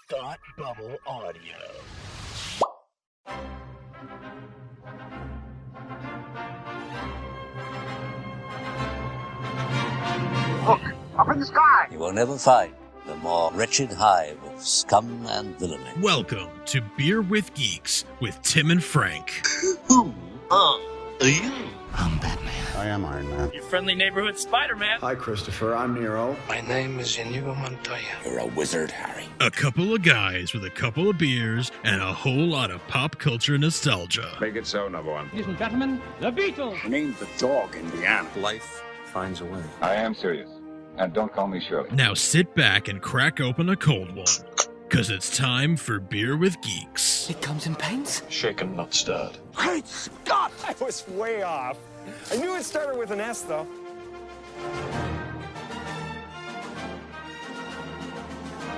Thought Bubble Audio. Look, up in the sky! You will never find the more wretched hive of scum and villainy. Welcome to Beer with Geeks with Tim and Frank. Who are you? I'm Batman. I am Iron Man. Your friendly neighborhood Spider-Man. Hi, Christopher. I'm Nero. My name is Inigo Montoya. You're a wizard, Harry. A couple of guys with a couple of beers and a whole lot of pop culture nostalgia. Make it so, number one. Ladies and gentlemen, the Beatles. Name the dog, Indiana. Life finds a way. I am serious. And don't call me Shirley. Now sit back and crack open a cold one, because it's time for Beer with Geeks. It comes in pints? Shaken, not stirred. Great Scott! I was way off. I knew it started with an S, though.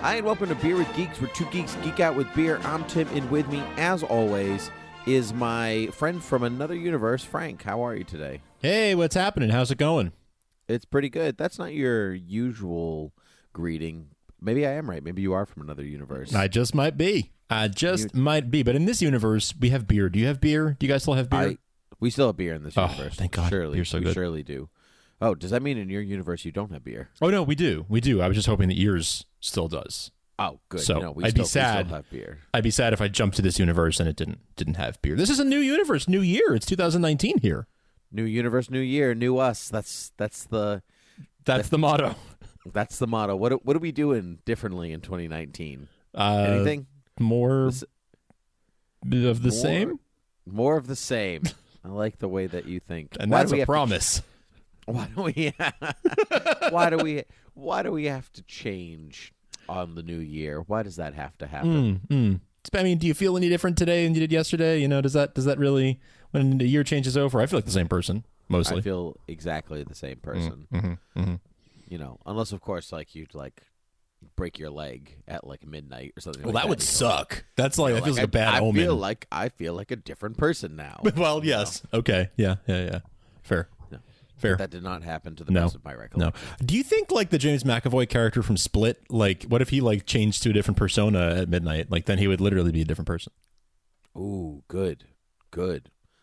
Hi, and welcome to Beer with Geeks, where two geeks geek out with beer. I'm Tim, and with me, as always, is my friend from another universe, Frank. How are you today? Hey, what's happening? How's it going? It's pretty good. That's not your usual greeting. Maybe I am right. Maybe you are from another universe. I just might be. Might be. But in this universe, we have beer. Do you have beer? Do you guys still have beer? We still have beer in this universe. Thank God. Surely, Beer's so we good. surely do. Oh, does that mean in your universe you don't have beer? Oh, no, we do. We do. I was just hoping that yours still does. Oh, good. So no, I'd be sad. We still have beer. I'd be sad if I jumped to this universe and it didn't have beer. This is a new universe, new year. It's 2019 here. New universe, new year, new us. That's the motto. That's the motto. What are we doing differently in 2019? Anything? More of the same? More of the same. I like the way that you think. And that's a promise. Why do we have to change on the new year? Why does that have to happen? I mean, do you feel any different today than you did yesterday? You know, does that really, when the year changes over, I feel like the same person mostly. I feel exactly the same person. You know, unless of course, like you'd break your leg at like midnight or something. Well, like that would suck. That's like that feels like a bad omen. I feel like a different person now. Well, yes. Know? Okay. Yeah. Fair. No. Fair. That did not happen to the best of my recollection. No. Do you think like the James McAvoy character from Split, like what if he like changed to a different persona at midnight? Like then he would literally be a different person. Ooh, good.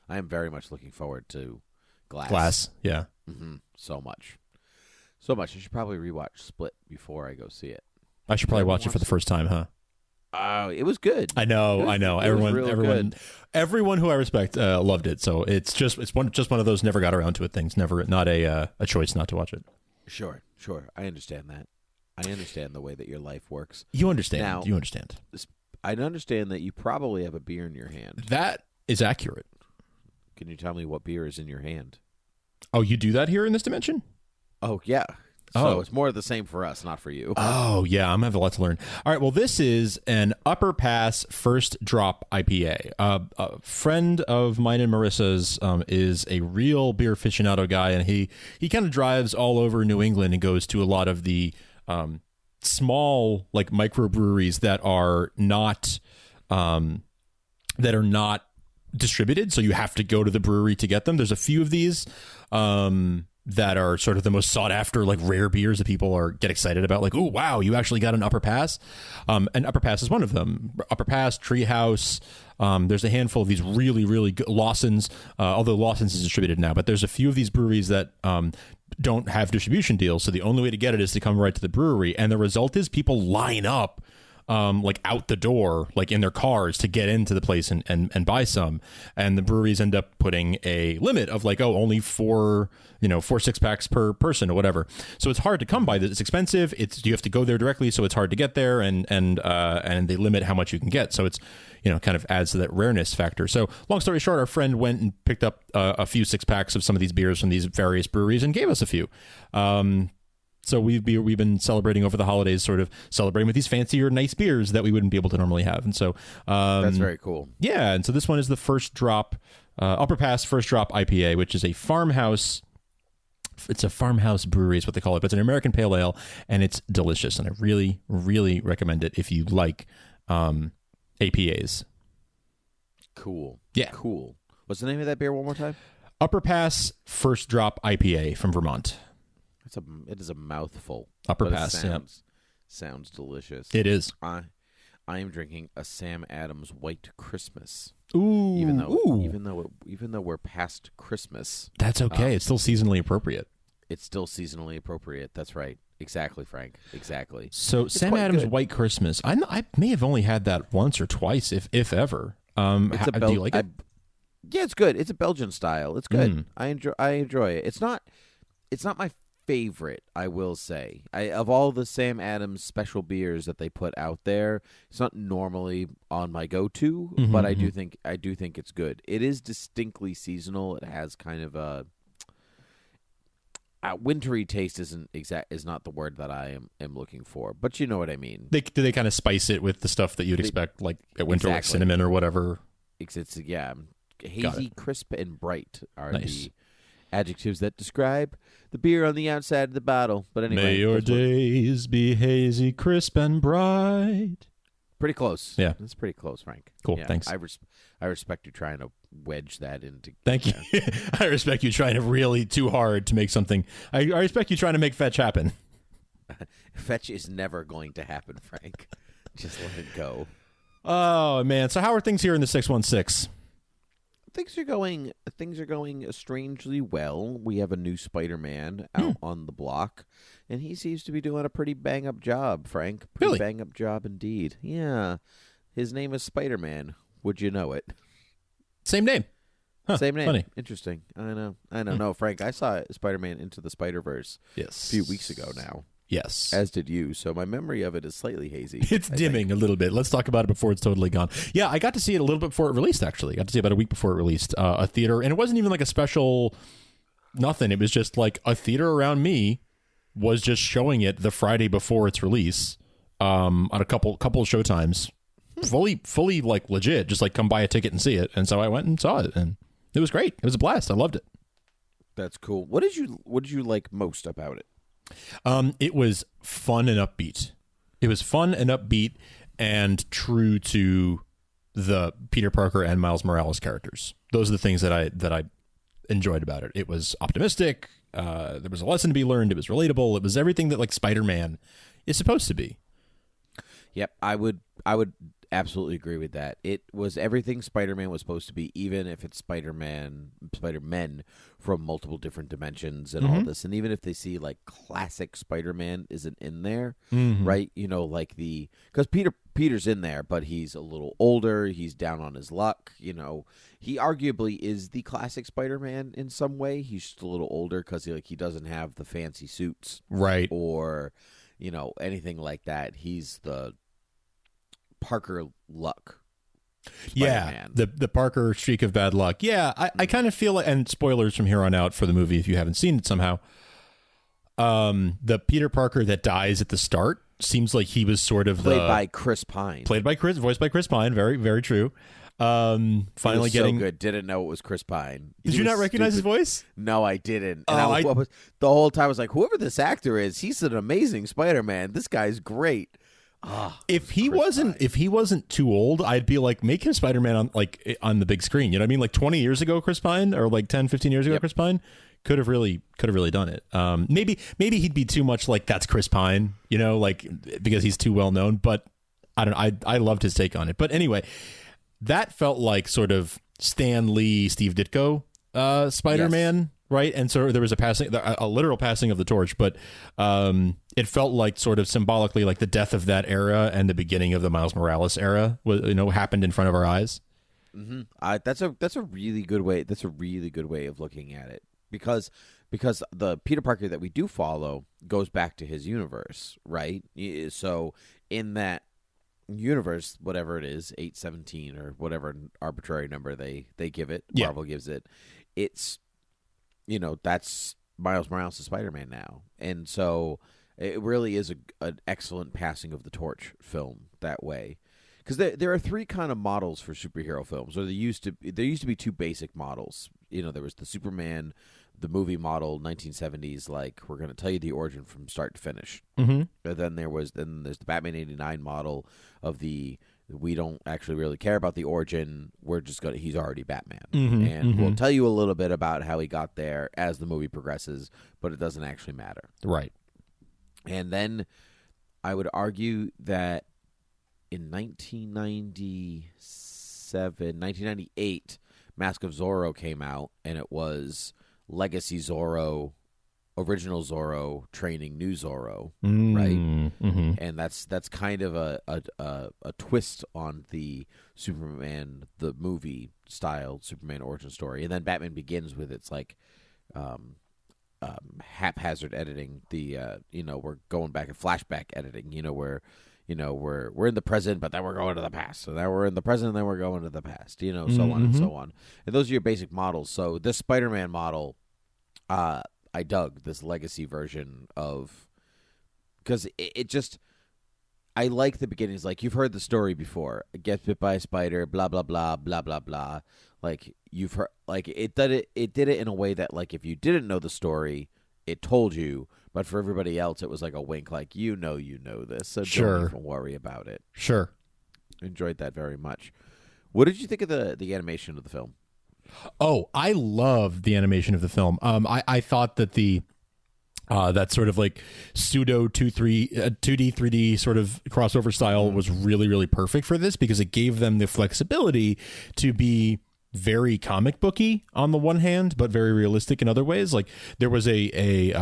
I am very much looking forward to Glass. Yeah. So much. I should probably rewatch Split before I go see it. I should probably watch it for the first time, huh? Oh, it was good. I know. Everyone who I respect loved it. So it's just one of those never got around to it things. Not a choice not to watch it. Sure. I understand that. I understand the way that your life works. You understand. Now, you understand. I understand that you probably have a beer in your hand. That is accurate. Can you tell me what beer is in your hand? Oh, you do that here in this dimension? Oh, yeah. So it's more of the same for us, not for you. Oh, yeah. I'm going to have a lot to learn. All right. Well, this is an Upper Pass First Drop IPA. A friend of mine and Marissa's is a real beer aficionado guy, and he kind of drives all over New England and goes to a lot of the small like microbreweries that are not distributed. So you have to go to the brewery to get them. There's a few of these that are sort of the most sought after, like rare beers that people get excited about. Like, oh, wow, you actually got an Upper Pass. And Upper Pass is one of them. Upper Pass, Treehouse. There's a handful of these really, really good Lawson's, although Lawson's is distributed now. But there's a few of these breweries that don't have distribution deals. So the only way to get it is to come right to the brewery. And the result is people line up like out the door, like in their cars to get into the place and buy some. And the breweries end up putting a limit of like, only 4 6-packs per person or whatever. So it's hard to come by this. It's expensive. You have to go there directly. So it's hard to get there and they limit how much you can get. So it's, kind of adds to that rareness factor. So long story short, our friend went and picked up a few 6-packs of some of these beers from these various breweries and gave us a few. So we've been celebrating over the holidays, sort of celebrating with these fancier, nice beers that we wouldn't be able to normally have. And so that's very cool. Yeah. And so this one is the First Drop, Upper Pass First Drop IPA, which is a farmhouse. It's a farmhouse brewery is what they call it, but it's an American pale ale, and it's delicious. And I really, really recommend it if you like APAs. Cool. Yeah. Cool. What's the name of that beer one more time? Upper Pass First Drop IPA from Vermont. It is a mouthful. Upper Pass, sounds delicious. It is. I am drinking a Sam Adams White Christmas. Ooh, even ooh. though we're past Christmas, That's okay. It's still seasonally appropriate. it's still seasonally appropriate. That's right. Exactly, Frank. Exactly. So It's Sam quite Adams good. White Christmas. I may have only had that once or twice, if ever. Do you like it? Yeah, it's good. It's a Belgian style. It's good. Mm. I enjoy it. It's not my favorite, I will say. Of all the Sam Adams special beers that they put out there, it's not normally on my go-to, but I do think it's good. It is distinctly seasonal. It has kind of a wintry taste. Is not the word that I am looking for, but you know what I mean. Do they kind of spice it with the stuff that you'd expect, like at winter, like Exactly. cinnamon or whatever? It's hazy, crisp, and bright are the adjectives that describe the beer on the outside of the bottle. But anyway, May your days be hazy, crisp, and bright. Pretty close. Yeah. That's pretty close, Frank. Cool, Yeah, thanks. I respect you trying to wedge that into. Thank you. I respect you trying to really too hard to make something. I respect you trying to make fetch happen. Fetch is never going to happen, Frank. Just let it go. Oh, man. So how are things here in the 616? Things are going strangely well. We have a new Spider-Man out on the block, and he seems to be doing a pretty bang-up job, Frank. Pretty Really? bang-up job indeed. Yeah. His name is Spider-Man. Would you know it? Same name. Huh, Same name. Funny. Interesting. I know. No, Frank, I saw Spider-Man Into the Spider-Verse Yes. a few weeks ago now, Yes. as did you, so my memory of it is slightly hazy. It's I dimming a little bit. Let's talk about it before it's totally gone. Yeah, I got to see it a little bit before it released, actually. I got to see it about a week before it released, a theater. And it wasn't even like a special nothing. It was just like a theater around me was just showing it the Friday before its release on a couple of showtimes. Fully like legit, just like come buy a ticket and see it. And so I went and saw it, and it was great. It was a blast. I loved it. That's cool. What did you like most about it? It was fun and upbeat. It was fun and upbeat and true to the Peter Parker and Miles Morales characters. Those are the things that I enjoyed about it. It was optimistic. There was a lesson to be learned. It was relatable. It was everything that like Spider-Man is supposed to be. Yep, I would absolutely agree with that. It was everything Spider-Man was supposed to be, even if it's Spider-Men from multiple different dimensions and all this. And even if they see like classic Spider-Man isn't in there, right? You know, like because Peter's in there, but he's a little older. He's down on his luck. You know, he arguably is the classic Spider-Man in some way. He's just a little older because he doesn't have the fancy suits, Right. or anything like that. He's the Parker luck. Yeah, Spider-Man. the Parker streak of bad luck. Yeah, I kind of feel like, and spoilers from here on out for the movie if you haven't seen it somehow. The Peter Parker that dies at the start seems like he was sort of Played by Chris Pine. voiced by Chris Pine. Very, very true. Finally He was getting so good. Didn't know it was Chris Pine. Did He you was not recognize his stupid. voice? No, I didn't. And Oh, the whole time I was like, whoever this actor is, he's an amazing Spider-Man. This guy's great. If he wasn't too old, I'd be like, make him Spider-Man on the big screen. You know what I mean? Like 20 years ago, Chris Pine, or like 10, 15 years ago, Yep. Chris Pine could have really done it. Maybe he'd be too much like that's Chris Pine, like because he's too well known. But I don't know. I loved his take on it. But anyway, that felt like sort of Stan Lee, Steve Ditko Spider-Man. Right, and so there was a literal passing of the torch, but it felt like sort of symbolically like the death of that era and the beginning of the Miles Morales era, happened in front of our eyes. Mm-hmm. That's a really good way. That's a really good way of looking at it because the Peter Parker that we do follow goes back to his universe, right? So in that universe, whatever it is, 817 or whatever arbitrary number they give it, Marvel gives it, it's. That's Miles Morales' Spider-Man now. And so it really is an excellent passing of the torch film that way. Because there are three kind of models for superhero films. Or there used to be two basic models. There was the Superman, the movie model, 1970s, like we're going to tell you the origin from start to finish. Mm-hmm. And then there's the Batman 89 model of we don't actually really care about the origin. We're just he's already Batman. And we'll tell you a little bit about how he got there as the movie progresses, but it doesn't actually matter. Right. And then I would argue that in 1998, Mask of Zorro came out, and it was Legacy Zorro, original Zorro training new Zorro, right? Mm-hmm. And that's kind of a twist on the Superman the movie style Superman origin story. And then Batman Begins with its like haphazard editing. We're going back and flashback editing. We're in the present, but then we're going to the past. So now we're in the present, and then we're going to the past. So on and so on. And those are your basic models. So this Spider-Man model, I dug this legacy version of, because it just, I like the beginnings. Like, you've heard the story before. Gets bit by a spider, blah blah blah blah blah blah. Like, you've heard, like, it did it in a way that, like, if you didn't know the story, it told you. But for everybody else, it was like a wink, like, you know this, so don't even worry about it. Sure. Enjoyed that very much. What did you think of the animation of the film? Oh, I loved the animation of the film. I thought that that sort of like pseudo 2D 3D sort of crossover style was really, really perfect for this, because it gave them the flexibility to be very comic booky on the one hand, but very realistic in other ways. Like, there was a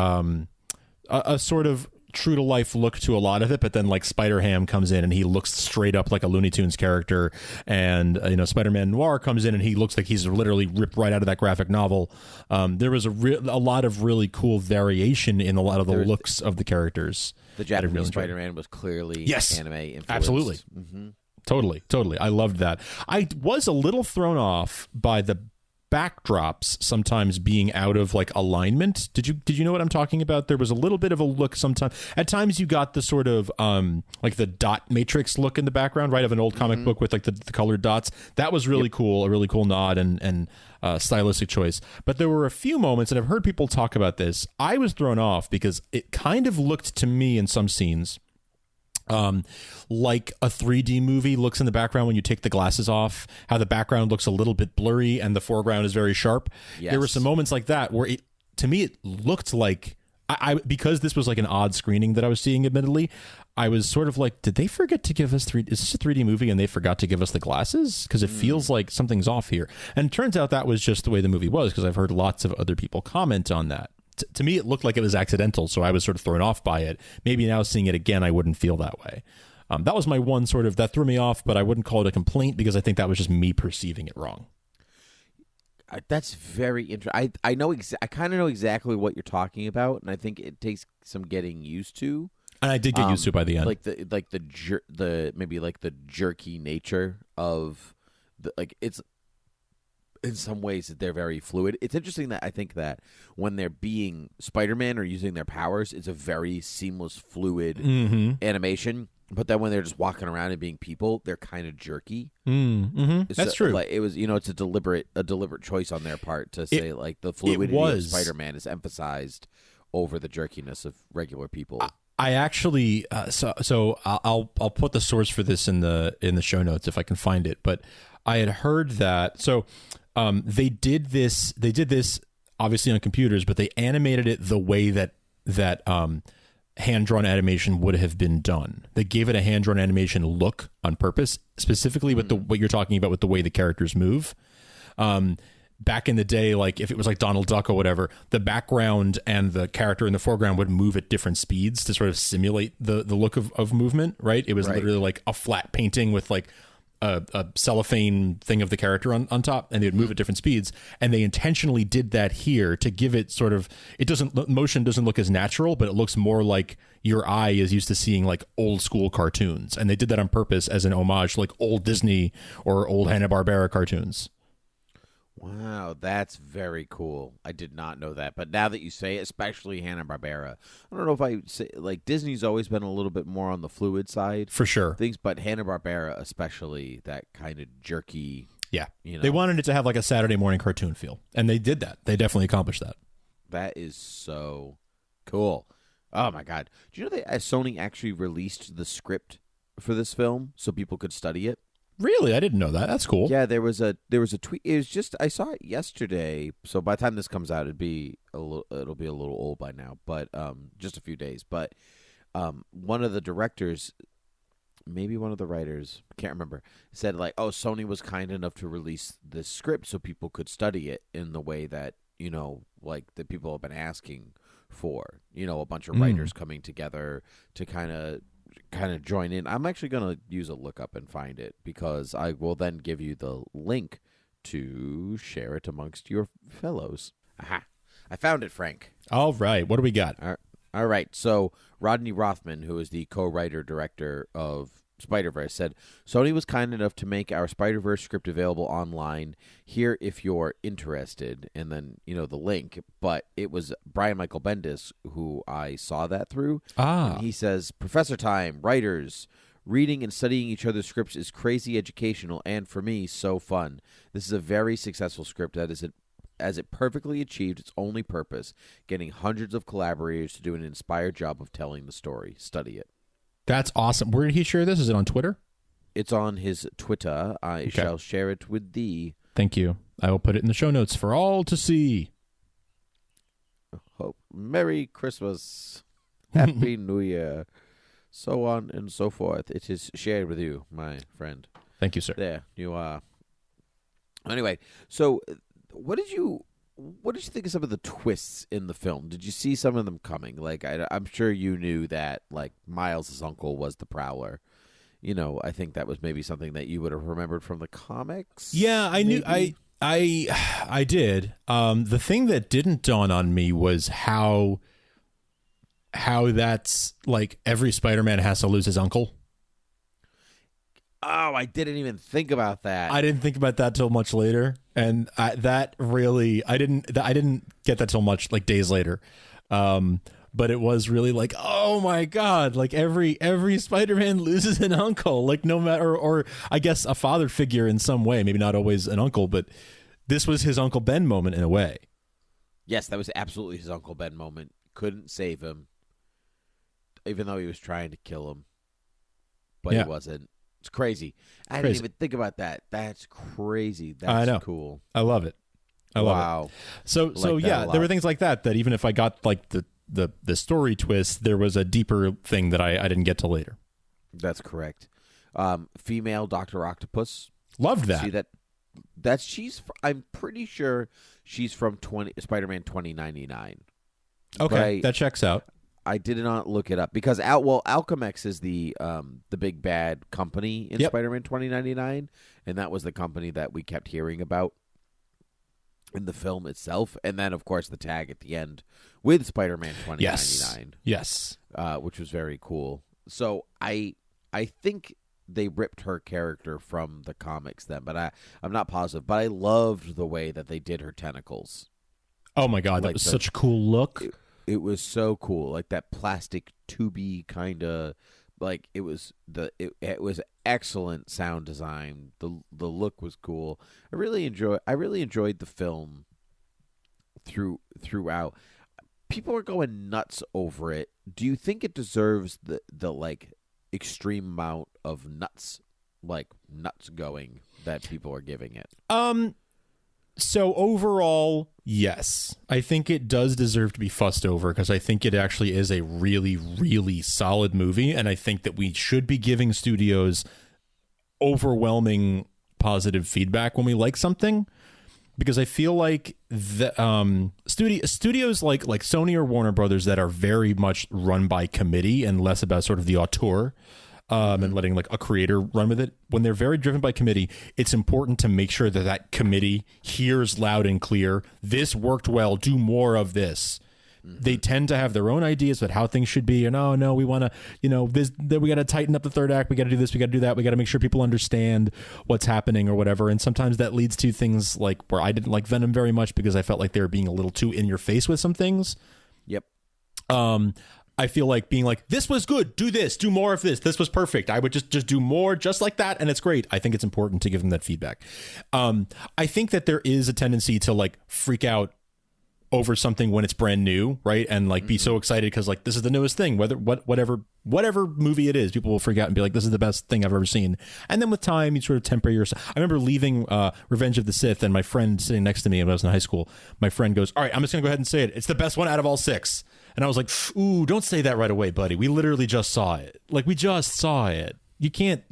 sort of true to life look to a lot of it, but then like Spider-Ham comes in and he looks straight up like a Looney Tunes character, and Spider-Man Noir comes in and he looks like he's literally ripped right out of that graphic novel. There was a lot of really cool variation in a lot of the looks of the characters. The Japanese Spider-Man was clearly anime influenced. Absolutely. Mm-hmm. Totally. I loved that. I was a little thrown off by the backdrops sometimes being out of like alignment. Did you know what I'm talking about? There was a little bit of a look sometimes. At times you got the sort of like the dot matrix look in the background, right, of an old comic book with like the colored dots. That was really cool, a really cool nod and stylistic choice. But there were a few moments, and I've heard people talk about this, I was thrown off because it kind of looked to me in some scenes like a 3D movie looks in the background when you take the glasses off, how the background looks a little bit blurry and the foreground is very sharp. Yes. There were some moments like that where it looked like I because this was like an odd screening that I was seeing, admittedly, I was sort of like, did they forget to give us is this a 3D movie and they forgot to give us the glasses? Because it feels like something's off here. And it turns out that was just the way the movie was, because I've heard lots of other people comment on that. To me, it looked like it was accidental, so I was sort of thrown off by it. Maybe now seeing it again, I wouldn't feel that way. That was my one sort of, that threw me off, but I wouldn't call it a complaint, because I think that was just me perceiving it wrong. That's very interesting. I know I kind of know exactly what you're talking about, and I think it takes some getting used to. And I did get used to it by the end. Like the jerky nature of it's. In some ways, they're very fluid. It's interesting that I think that when they're being Spider-Man or using their powers, it's a very seamless, fluid animation. But then when they're just walking around and being people, they're kind of jerky. That's true. Like, it was, it's a deliberate choice on their part to say like the fluidity of Spider-Man is emphasized over the jerkiness of regular people. I actually, so I'll put the source for this in the show notes if I can find it. But I had heard that they did this obviously on computers, but they animated it the way that hand-drawn animation would have been done. They gave it a hand-drawn animation look on purpose, specifically with what you're talking about with the way the characters move. Back in the day, like if it was like Donald Duck or whatever, the background and the character in the foreground would move at different speeds to sort of simulate the look of movement, right? It was literally like a flat painting with like a cellophane thing of the character on top, and they would move at different speeds. And they intentionally did that here to give it sort of, motion doesn't look as natural, but it looks more like your eye is used to seeing like old school cartoons. And they did that on purpose as an homage to like old Disney or old Hanna-Barbera cartoons. Wow, that's very cool. I did not know that. But now that you say it, especially Hanna-Barbera, I don't know if I say, like, Disney's always been a little bit more on the fluid side. For sure. Things, but Hanna-Barbera especially, that kind of jerky. Yeah. They wanted it to have like a Saturday morning cartoon feel. And they did that. They definitely accomplished that. That is so cool. Oh, my God. Do you know that Sony actually released the script for this film so people could study it? Really? I didn't know that. That's cool. Yeah, there was a tweet. It was just, I saw it yesterday. So by the time this comes out, it'll be a little old by now, but just a few days. But one of the directors maybe one of the writers, can't remember, said like, oh, Sony was kind enough to release this script so people could study it in the way that, like that people have been asking for, a bunch of writers coming together to kind of join in. I'm actually going to use a lookup and find it, because I will then give you the link to share it amongst your fellows. Aha. I found it, Frank. All right. What do we got? All right. So Rodney Rothman, who is the co-writer-director of Spider-Verse, said, Sony was kind enough to make our Spider-Verse script available online here if you're interested, and then, the link. But it was Brian Michael Bendis who I saw that through. And he says, Professor Time, writers, reading and studying each other's scripts is crazy educational and, for me, so fun. This is a very successful script that is as it perfectly achieved its only purpose, getting hundreds of collaborators to do an inspired job of telling the story. Study it. That's awesome. Where did he share this? Is it on Twitter? It's on his Twitter. I shall share it with thee. Thank you. I will put it in the show notes for all to see. Merry Christmas. Happy New Year. So on and so forth. It is shared with you, my friend. Thank you, sir. There you are. Anyway, so what did you think of some of the twists in the film? Did you see some of them coming? Like, I'm sure you knew that, like, Miles' uncle was the Prowler. I think that was maybe something that you would have remembered from the comics. Yeah, I knew. I did. The thing that didn't dawn on me was how that's like every Spider-Man has to lose his uncle. Oh, I didn't even think about that. I didn't think about that till much later, and I didn't get that till much like days later. But it was really like, oh my God, like every Spider-Man loses an uncle, like no matter, or I guess a father figure in some way, maybe not always an uncle, but this was his Uncle Ben moment in a way. Yes, that was absolutely his Uncle Ben moment. Couldn't save him, even though he was trying to kill him, but he wasn't. It's crazy. I didn't even think about that. That's crazy. That's I know. Cool. I love it. I love it. So yeah, there were things like that even if I got like the story twist, there was a deeper thing that I didn't get till later. That's correct. Female Dr. Octopus. Loved that. See that? I'm pretty sure she's from Spider-Man 2099. Okay, that checks out. I did not look it up because Alchemex is the big bad company in Spider-Man 2099, and that was the company that we kept hearing about in the film itself, and then of course the tag at the end with Spider-Man 2099. Yes. Which was very cool. So I think they ripped her character from the comics then, but I'm not positive. But I loved the way that they did her tentacles. Oh my God, that was such a cool look. It was so cool, like that plastic tubey kind of, like it was excellent sound design. The look was cool. I really enjoyed the film throughout. People are going nuts over it. Do you think it deserves the like extreme amount of nuts going that people are giving it? So overall, yes. I think it does deserve to be fussed over because I think it actually is a really, really solid movie. And I think that we should be giving studios overwhelming positive feedback when we like something. Because I feel like the studios like Sony or Warner Brothers that are very much run by committee and less about sort of the auteur, and letting like a creator run with it. When they're very driven by committee, it's important to make sure that committee hears loud and clear, this worked well, do more of this. They tend to have their own ideas about how things should be, and no, we want to, we got to tighten up the third act, we got to do this, we got to do that, we got to make sure people understand what's happening or whatever. And sometimes that leads to things like where I didn't like Venom very much because I felt like they were being a little too in your face with some things. Yep. I feel like being like, this was good, do this, do more of this, this was perfect, I would just do more just like that, and it's great. I think it's important to give them that feedback. I think that there is a tendency to like freak out over something when it's brand new, right? And like be so excited because like this is the newest thing, whatever movie it is, people will freak out and be like, this is the best thing I've ever seen. And then with time, you sort of temper yourself. I remember leaving Revenge of the Sith, and my friend sitting next to me when I was in high school, my friend goes, all right, I'm just gonna go ahead and say it. It's the best one out of all 6. And I was like, ooh, don't say that right away, buddy. We literally just saw it. Like, we just saw it. You can't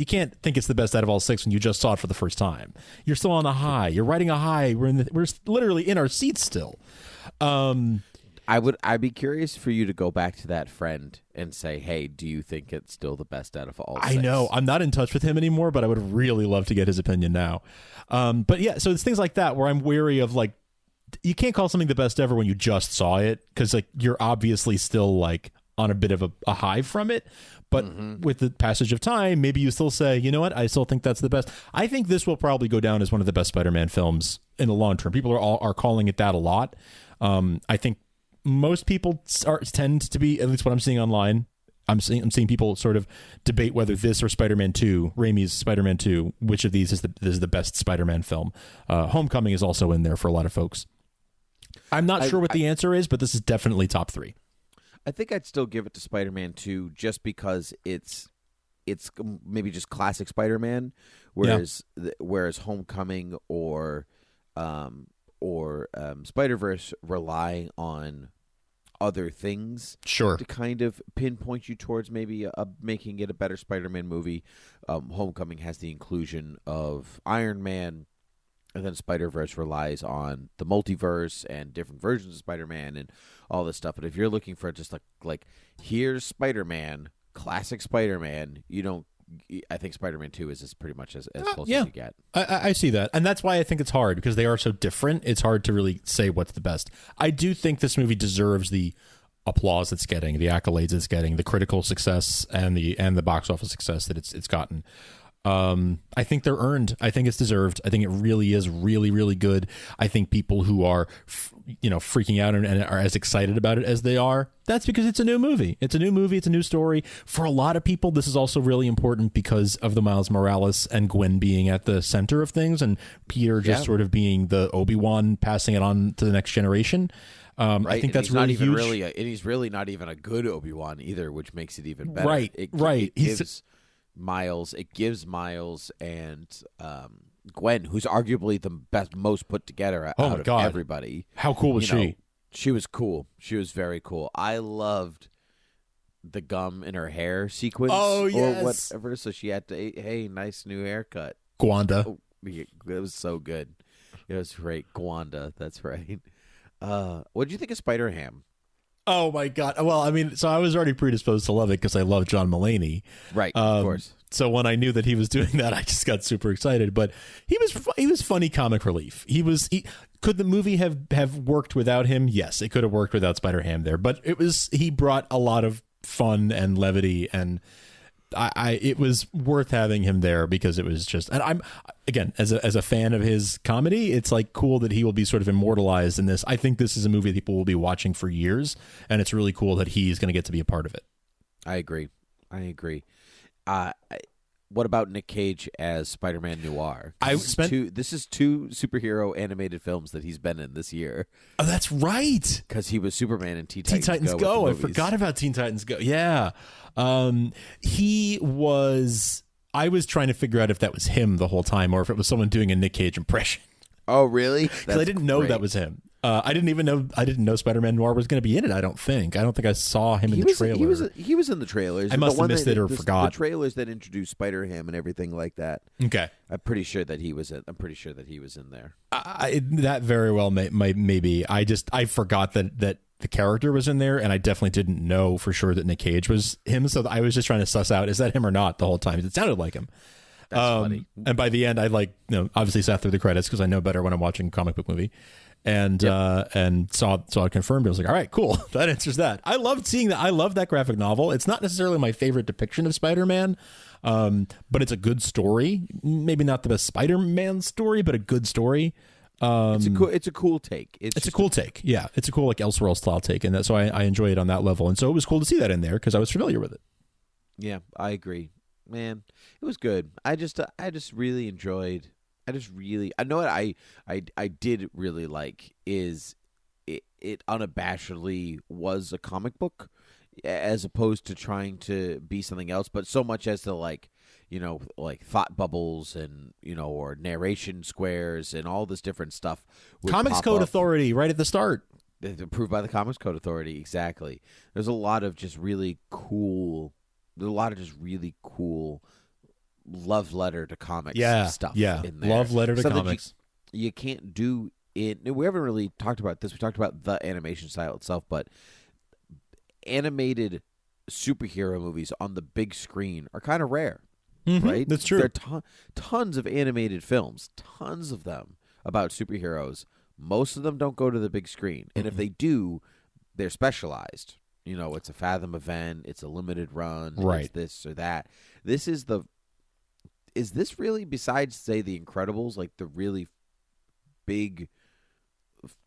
think it's the best out of all 6 when you just saw it for the first time. You're still on a high. You're riding a high. We're literally in our seats still. I'd be curious for you to go back to that friend and say, hey, do you think it's still the best out of all 6? I know. I'm not in touch with him anymore, but I would really love to get his opinion now. But yeah, so it's things like that where I'm wary of, like, you can't call something the best ever when you just saw it, because like you're obviously still like on a bit of a high from it. But with the passage of time, maybe you still say, you know what, I still think that's the best. I think this will probably go down as one of the best Spider-Man films in the long term. People are calling it that a lot. I think most people tend to be, at least what I'm seeing online, I'm seeing people sort of debate whether this or Spider-Man 2, Raimi's Spider-Man 2, which of these is the best Spider-Man film. Homecoming is also in there for a lot of folks. I'm not sure what the answer is, but this is definitely top 3. I think I'd still give it to Spider-Man 2 just because it's maybe just classic Spider-Man, whereas Homecoming or Spider-Verse rely on other things to kind of pinpoint you towards maybe making it a better Spider-Man movie. Homecoming has the inclusion of Iron Man, and then Spider-Verse relies on the multiverse and different versions of Spider-Man and all this stuff. But if you're looking for just like here's Spider-Man, classic Spider-Man, I think Spider-Man 2 is pretty much as close as you get. I see that. And that's why I think it's hard, because they are so different. It's hard to really say what's the best. I do think this movie deserves the applause it's getting, the accolades it's getting, the critical success and the box office success that it's gotten. I think they're earned. I think it's deserved. I think it really is really, really good. I think people who are, freaking out and are as excited about it as they are, that's because it's a new movie. It's a new movie. It's a new story. For a lot of people, this is also really important because of the Miles Morales and Gwen being at the center of things, and Peter just sort of being the Obi-Wan, passing it on to the next generation. Right. I think and that's really huge. And he's really not even a good Obi-Wan either, which makes it even better. Right. It gives Miles and Gwen, who's arguably the most put together out of everybody. How cool was she? She was cool. She was very cool. I loved the gum in her hair sequence or whatever. So she had to, hey, nice new haircut. Gwanda. Oh, it was so good. It was great. Gwanda, that's right. What did you think of Spider-Ham? Oh my God! Well, I mean, so I was already predisposed to love it because I love John Mulaney, right? Of course. So when I knew that he was doing that, I just got super excited. But he was funny comic relief. Could the movie have worked without him? Yes, it could have worked without Spider-Ham there. But he brought a lot of fun and levity, and it was worth having him there because it was just. And I'm again, as a fan of his comedy, it's like cool that he will be sort of immortalized in this. I think this is a movie that people will be watching for years, and it's really cool that he's going to get to be a part of it. I agree. What about Nick Cage as Spider-Man Noir? This is two superhero animated films that he's been in this year. Oh, that's right. Because he was Superman in Teen Titans Go. I forgot about Teen Titans Go. Yeah. He was... I was trying to figure out if that was him the whole time or if it was someone doing a Nick Cage impression. Oh, really? Because I didn't know that was him. I didn't know Spider-Man Noir was going to be in it. I don't think I saw him in the trailer. He was in the trailers. I must have missed it or forgot. The trailers that introduced Spider-Ham and everything like that. Okay, I'm pretty sure that he was in there. That very well may be. I forgot that the character was in there, and I definitely didn't know for sure that Nick Cage was him. So I was just trying to suss out, is that him or not the whole time? It sounded like him. That's funny. And by the end, I obviously sat through the credits because I know better when I'm watching a comic book movie. And saw it confirmed. I was like, all right, cool. That answers that. I loved seeing that. I love that graphic novel. It's not necessarily my favorite depiction of Spider-Man, but it's a good story. Maybe not the best Spider-Man story, but a good story. It's a cool take. It's a cool take. Yeah, it's a cool like Elseworld style take, and so I enjoy it on that level. And so it was cool to see that in there because I was familiar with it. Yeah, I agree. Man, it was good. I just really enjoyed. I know what I did really like is it unabashedly was a comic book as opposed to trying to be something else, but so much as to like thought bubbles and or narration squares and all this different stuff. Comics Code Authority right at the start. Approved by the Comics Code Authority, exactly. There's a lot of just really cool love letter to comics stuff. Yeah, in there. love letter to comics. You can't do it. We haven't really talked about this. We talked about the animation style itself, but animated superhero movies on the big screen are kind of rare, right? That's true. There are tons of animated films, tons of them about superheroes. Most of them don't go to the big screen, and if they do, they're specialized. You know, it's a Fathom event, it's a limited run, right? It's this or that. Is this really, besides say The Incredibles, like the really big,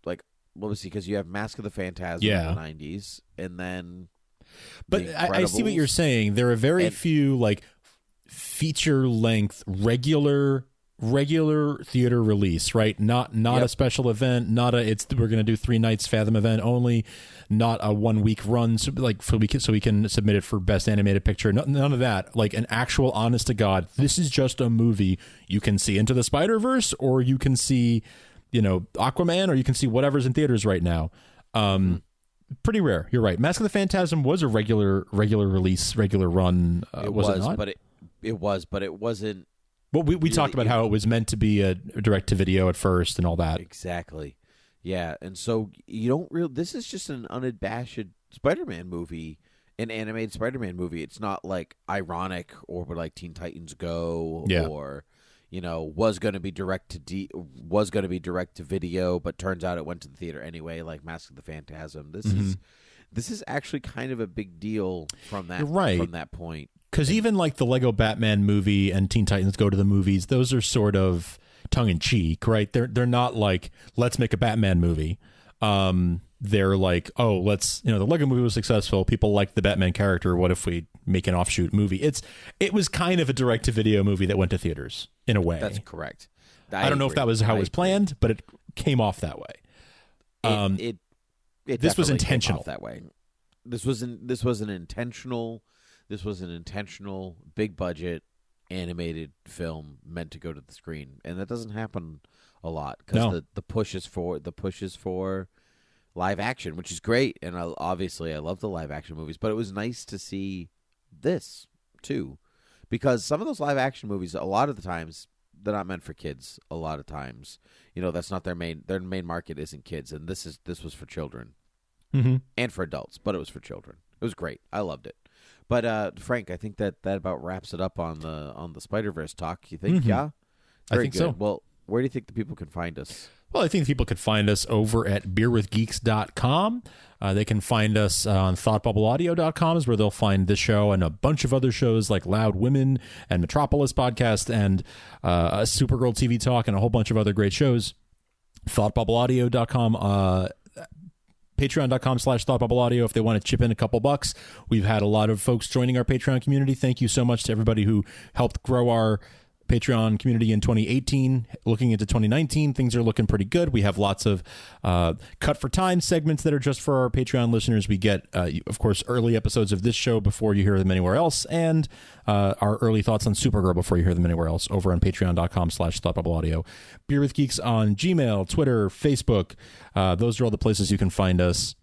like, let me see, because you have Mask of the Phantasm in the 90s, and then but I see what you're saying. There are very few like feature length regular theater release, right? Not a special event, not a we're going to do 3 nights Fathom event only, not a 1 week run, so we can submit it for best animated picture. None of that. Like an actual honest to God, this is just a movie you can see Into the Spider-Verse, or you can see, you know, Aquaman, or you can see whatever's in theaters right now. Pretty rare. You're right. Mask of the Phantasm was a regular release, regular run. Was it not? But it wasn't. Well, we talked about how it was meant to be a direct-to-video at first and all that. Exactly. Yeah, and so you don't really... This is just an unabashed Spider-Man movie, an animated Spider-Man movie. It's not, like, ironic or like Teen Titans Go or, you know, was going to be direct to video, but turns out it went to the theater anyway, like Mask of the Phantasm. This is actually kind of a big deal from that point. Because even like the Lego Batman movie and Teen Titans Go to the movies, those are sort of tongue in cheek, right? They're not like, let's make a Batman movie. They're like, oh, the Lego movie was successful. People like the Batman character. What if we make an offshoot movie? It was kind of a direct to video movie that went to theaters in a way. That's correct. I don't know if that was how it was planned, but it came off that way. This was intentional that way. This was an intentional big budget animated film meant to go to the screen, and that doesn't happen a lot because the push is for live action, which is great, and obviously I love the live action movies, but it was nice to see this too, because some of those live action movies, a lot of the times, they're not meant for kids. A lot of times, you know, that's not their main market isn't kids, and this was for children and for adults, but it was for children. It was great. I loved it. But Frank, I think that about wraps it up on the Spider-Verse talk. You think? Yeah, I think so. Well, where do you think the people can find us? Well, I think people could find us over at beerwithgeeks.com. They can find us on thoughtbubbleaudio.com is where they'll find this show and a bunch of other shows like Loud Women and Metropolis Podcast and Supergirl TV Talk and a whole bunch of other great shows. Thoughtbubbleaudio.com, patreon.com/thoughtbubbleaudio if they want to chip in a couple bucks. We've had a lot of folks joining our Patreon community. Thank you so much to everybody who helped grow our Patreon community in 2018. Looking into 2019, things are looking pretty good. We have lots of cut for time segments that are just for our Patreon listeners. We get, of course, early episodes of this show before you hear them anywhere else, and our early thoughts on Supergirl before you hear them anywhere else over on patreon.com/thoughtbubbleaudio. Beer with Geeks on Gmail, Twitter, Facebook. Those are all the places you can find us.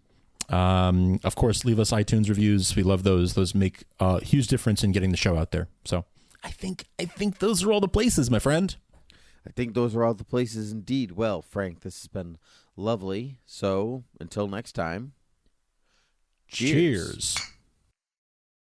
Of course, leave us iTunes reviews. We love those. Those make a huge difference in getting the show out there. So I think those are all the places, my friend. I think those are all the places indeed. Well, Frank, this has been lovely. So until next time, cheers.